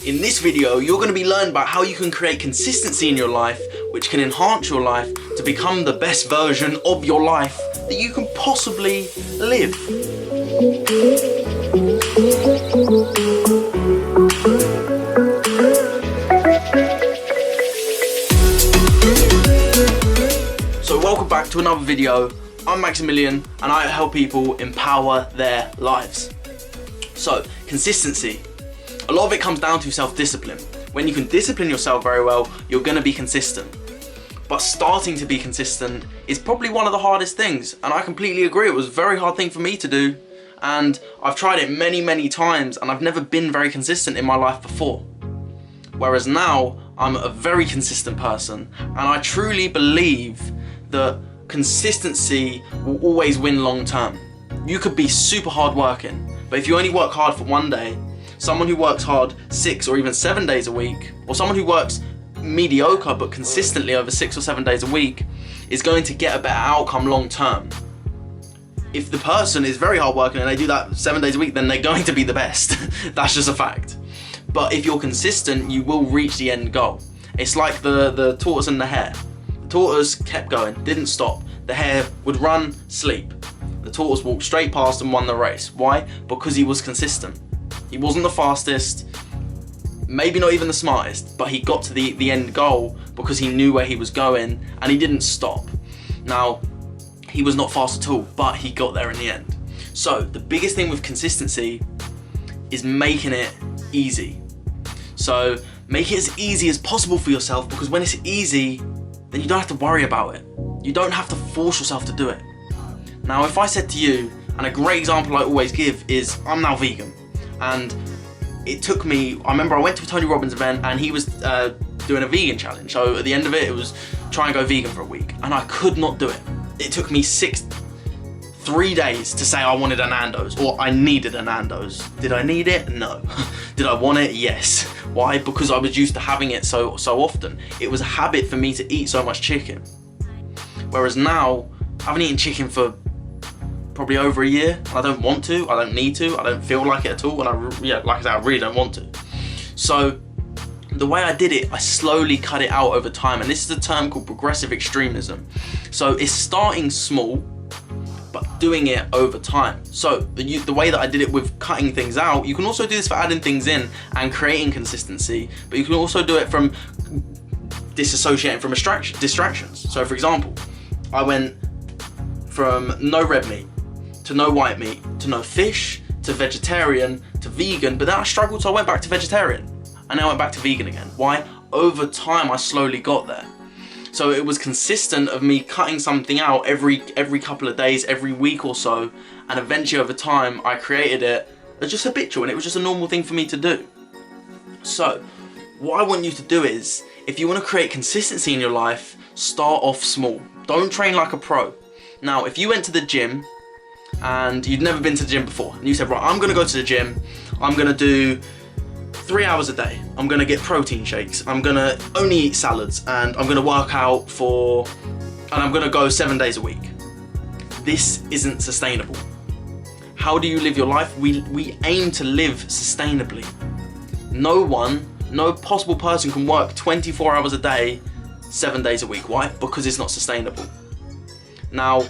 In this video, you're going to be learning about how you can create consistency in your life, which can enhance your life to become the best version of your life that you can possibly live. So welcome back to another video. I'm Maximilian and I help people empower their lives. So, consistency. A lot of it comes down to self-discipline. When you can discipline yourself very well, you're going to be consistent. But starting to be consistent is probably one of the hardest things, and I completely agree. It was a very hard thing for me to do, and I've tried it many times, and I've never been very consistent in my life before. Whereas now, I'm a very consistent person, and I truly believe that consistency will always win long term. You could be super hard working, but if you only work hard for one day, someone who works hard 6 or even 7 days a week, or someone who works mediocre but consistently over 6 or 7 days a week, is going to get a better outcome long term. If the person is very hard working and they do that 7 days a week, then they're going to be the best. That's just a fact. But if you're consistent, you will reach the end goal. It's like the tortoise and the hare. The tortoise kept going, didn't stop. The hare would run, sleep. The tortoise walked straight past and won the race. Why? Because he was consistent. He wasn't the fastest, maybe not even the smartest, but he got to the end goal because he knew where he was going and he didn't stop. Now, he was not fast at all, but he got there in the end. So the biggest thing with consistency is making it easy. So make it as easy as possible for yourself, because when it's easy, then you don't have to worry about it. You don't have to force yourself to do it. Now, if I said to you, and a great example I always give is, I'm now vegan. And it took me, I remember I went to a Tony Robbins event and he was doing a vegan challenge. So at the end of it, it was try and go vegan for a week. And I could not do it. It took me 3 days to say I wanted a Nando's, or I needed a Nando's. Did I need it? No. Did I want it? Yes. Why? Because I was used to having it so often. It was a habit for me to eat so much chicken. Whereas now, I haven't eaten chicken for probably over a year. I don't want to, I don't need to, I don't feel like it at all, and like I said, I really don't want to. So the way I did it, I slowly cut it out over time, and this is a term called progressive extremism. So it's starting small, but doing it over time. So the way that I did it with cutting things out, you can also do this for adding things in and creating consistency, but you can also do it from disassociating from distractions. So for example, I went from no red meat to no white meat, to no fish, to vegetarian, to vegan, but then I struggled, so I went back to vegetarian, and then I went back to vegan again. Why? Over time, I slowly got there. So it was consistent of me cutting something out every couple of days, every week or so, and eventually over time, I created it as just habitual, and it was just a normal thing for me to do. So what I want you to do is, if you want to create consistency in your life, start off small. Don't train like a pro. Now, if you went to the gym and you'd never been to the gym before, and you said, right, I'm gonna go to the gym, I'm gonna do 3 hours a day, I'm gonna get protein shakes, I'm gonna only eat salads, and I'm gonna work out and I'm gonna go 7 days a week. This isn't sustainable. How do you live your life? We aim to live sustainably. No possible person can work 24 hours a day, 7 days a week. Why? Because it's not sustainable. Now,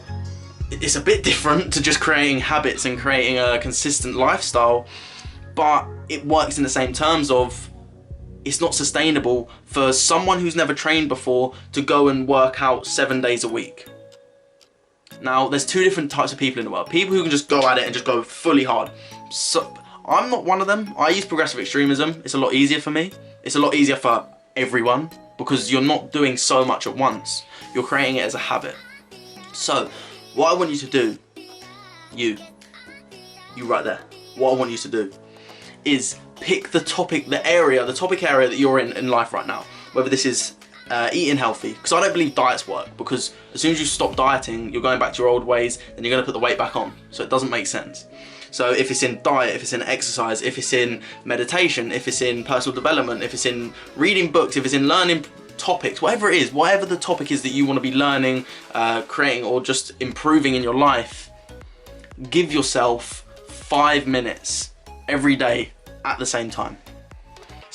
it's a bit different to just creating habits and creating a consistent lifestyle, but it works in the same terms of it's not sustainable for someone who's never trained before to go and work out 7 days a week. Now, there's two different types of people in the world. People who can just go at it and just go fully hard. So, I'm not one of them. I use progressive extremism. It's a lot easier for me. It's a lot easier for everyone because you're not doing so much at once. You're creating it as a habit. So, what I want you to do, you right there, what I want you to do is pick the topic area that you're in life right now. Whether this is eating healthy, because I don't believe diets work, because as soon as you stop dieting, you're going back to your old ways, then you're going to put the weight back on. So it doesn't make sense. So if it's in diet, if it's in exercise, if it's in meditation, if it's in personal development, if it's in reading books, if it's in learning topics, whatever it is, whatever the topic is that you want to be learning, creating, or just improving in your life, give yourself 5 minutes every day at the same time.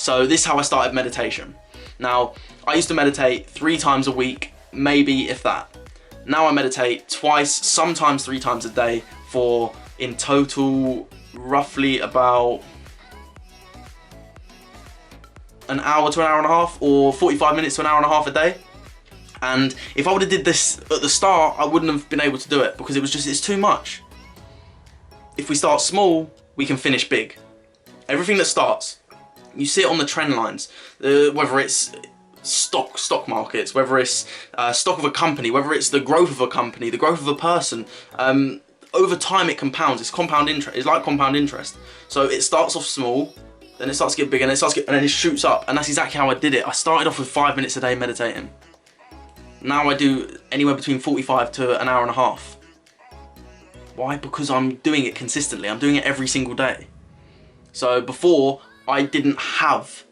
So this is how I started meditation. Now, I used to meditate 3 times a week, maybe if that. Now I meditate twice, sometimes 3 times a day for, in total, roughly about an hour to an hour and a half, or 45 minutes to an hour and a half a day. And if I would have did this at the start, I wouldn't have been able to do it because it's too much. If we start small, we can finish big. Everything that starts, you see it on the trend lines, whether it's stock markets, whether it's stock of a company, whether it's the growth of a company, the growth of a person. Over time it compounds. It's compound interest. It's like compound interest. So it starts off small, then it starts to get bigger, and then it shoots up. And that's exactly how I did it. I started off with 5 minutes a day meditating. Now I do anywhere between 45 to an hour and a half. Why? Because I'm doing it consistently. I'm doing it every single day. So before, I didn't have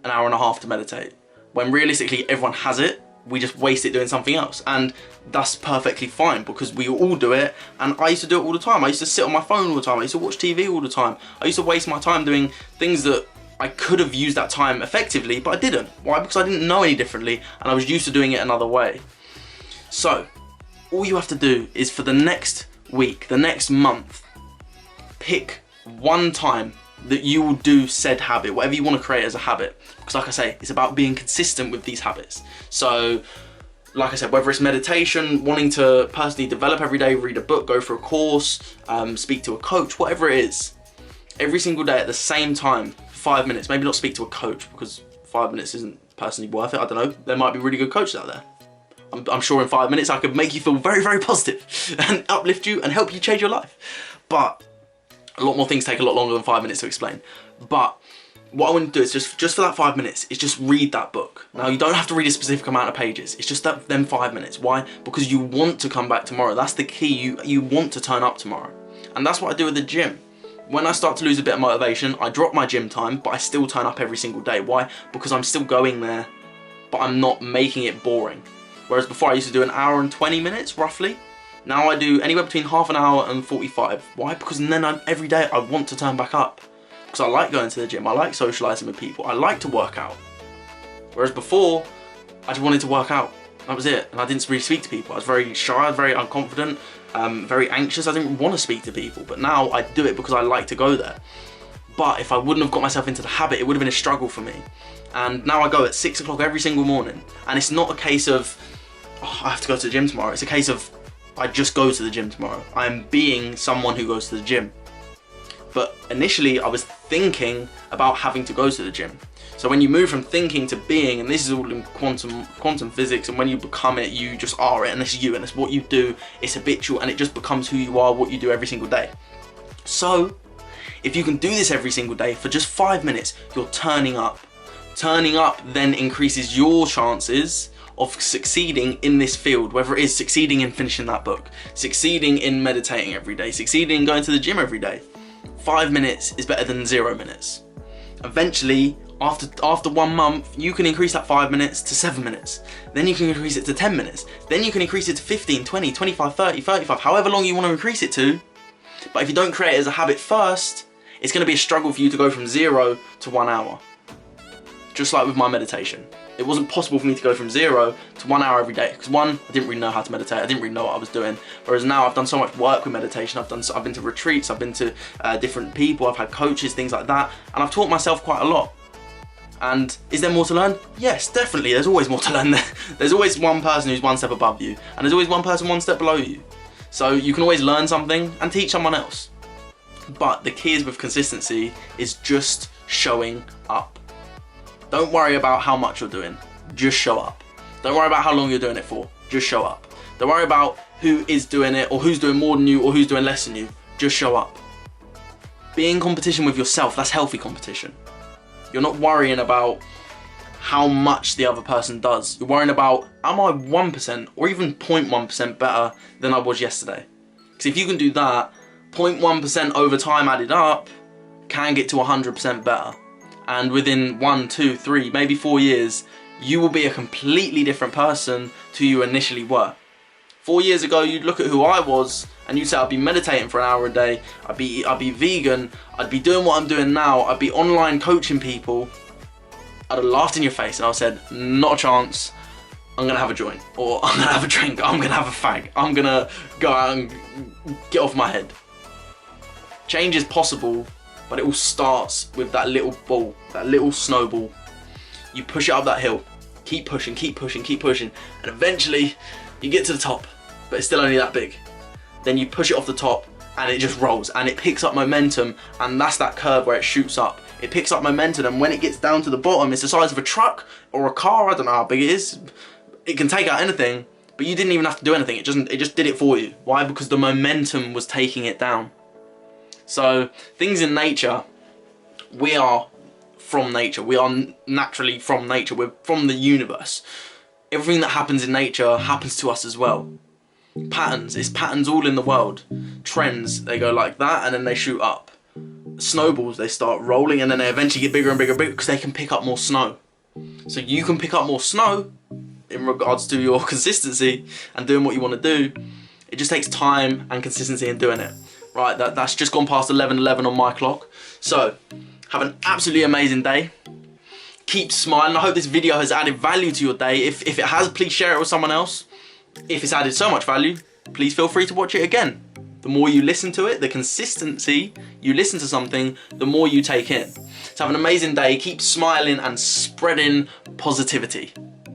an hour and a half to meditate. When realistically everyone has it, we just waste it doing something else. And that's perfectly fine because we all do it. And I used to do it all the time. I used to sit on my phone all the time. I used to watch TV all the time. I used to waste my time doing things that I could have used that time effectively, but I didn't. Why? Because I didn't know any differently and I was used to doing it another way. So, all you have to do is for the next week, the next month, pick one time that you will do said habit, whatever you want to create as a habit. Because like I say, it's about being consistent with these habits. So, like I said, whether it's meditation, wanting to personally develop every day, read a book, go for a course, speak to a coach, whatever it is, every single day at the same time, 5 minutes. Maybe not speak to a coach because 5 minutes isn't personally worth it. I don't know. There might be really good coaches out there. I'm sure in 5 minutes I could make you feel very, very positive and uplift you and help you change your life. But a lot more things take a lot longer than 5 minutes to explain. But what I want to do is just for that 5 minutes is just read that book. Now you don't have to read a specific amount of pages. It's just them 5 minutes. Why? Because you want to come back tomorrow. That's the key. You want to turn up tomorrow. And that's what I do with the gym. When I start to lose a bit of motivation, I drop my gym time, but I still turn up every single day. Why? Because I'm still going there, but I'm not making it boring. Whereas before I used to do an hour and 20 minutes, roughly. Now I do anywhere between half an hour and 45. Why? Because then every day I want to turn back up. Because I like going to the gym, I like socialising with people, I like to work out. Whereas before, I just wanted to work out. That was it. And I didn't really speak to people. I was very shy, very unconfident, very anxious. I didn't want to speak to people. But now I do it because I like to go there. But if I wouldn't have got myself into the habit, it would have been a struggle for me. And now I go at 6 o'clock every single morning. And it's not a case of, oh, I have to go to the gym tomorrow. It's a case of, I just go to the gym tomorrow. I'm being someone who goes to the gym. But initially I was thinking about having to go to the gym. So when you move from thinking to being, and this is all in quantum physics, and when you become it, you just are it, and it's you, and it's what you do, it's habitual, and it just becomes who you are, what you do every single day. So, if you can do this every single day for just 5 minutes, you're turning up. Turning up then increases your chances of succeeding in this field, whether it is succeeding in finishing that book, succeeding in meditating every day, succeeding in going to the gym every day. 5 minutes is better than 0 minutes. Eventually, after 1 month, you can increase that 5 minutes to 7 minutes. Then you can increase it to 10 minutes. Then you can increase it to 15, 20, 25, 30, 35, however long you want to increase it to. But if you don't create it as a habit first, it's going to be a struggle for you to go from 0 to 1 hour. Just like with my meditation. It wasn't possible for me to go from 0 to 1 hour every day. Because one, I didn't really know how to meditate. I didn't really know what I was doing. Whereas now I've done so much work with meditation. I've been to retreats. I've been to different people. I've had coaches, things like that. And I've taught myself quite a lot. And is there more to learn? Yes, definitely. There's always more to learn. There's always one person who's 1 step above you. And there's always one person 1 step below you. So you can always learn something and teach someone else. But the key is with consistency is just showing up. Don't worry about how much you're doing. Just show up. Don't worry about how long you're doing it for. Just show up. Don't worry about who is doing it or who's doing more than you or who's doing less than you. Just show up. Be in competition with yourself. That's healthy competition. You're not worrying about how much the other person does. You're worrying about, am I 1% or even 0.1% better than I was yesterday? Because if you can do that, 0.1% over time added up can get to 100% better. And within 1, 2, 3, maybe 4 years, you will be a completely different person to you initially were. 4 years ago, you'd look at who I was and you'd say I'd be meditating for an hour a day, I'd be vegan, I'd be doing what I'm doing now, I'd be online coaching people, I'd have laughed in your face and I said, not a chance, I'm gonna have a joint, or I'm gonna have a drink, I'm gonna have a fag, I'm gonna go out and get off my head. Change is possible, but it all starts with that little ball, that little snowball. You push it up that hill, keep pushing, keep pushing, keep pushing, and eventually you get to the top, but it's still only that big. Then you push it off the top and it just rolls and it picks up momentum, and that's that curve where it shoots up. It picks up momentum, and when it gets down to the bottom, it's the size of a truck or a car, I don't know how big it is. It can take out anything, but you didn't even have to do anything. It just did it for you. Why? Because the momentum was taking it down. So things in nature, we are from nature. We are naturally from nature. We're from the universe. Everything that happens in nature happens to us as well. Patterns, it's patterns all in the world. Trends, they go like that and then they shoot up. Snowballs, they start rolling and then they eventually get bigger and bigger and bigger because they can pick up more snow. So you can pick up more snow in regards to your consistency and doing what you want to do. It just takes time and consistency in doing it. Right, that's just gone past 11:11 on my clock. So, have an absolutely amazing day. Keep smiling. I hope this video has added value to your day. If it has, please share it with someone else. If it's added so much value, please feel free to watch it again. The more you listen to it, the consistency you listen to something, the more you take in. So have an amazing day. Keep smiling and spreading positivity.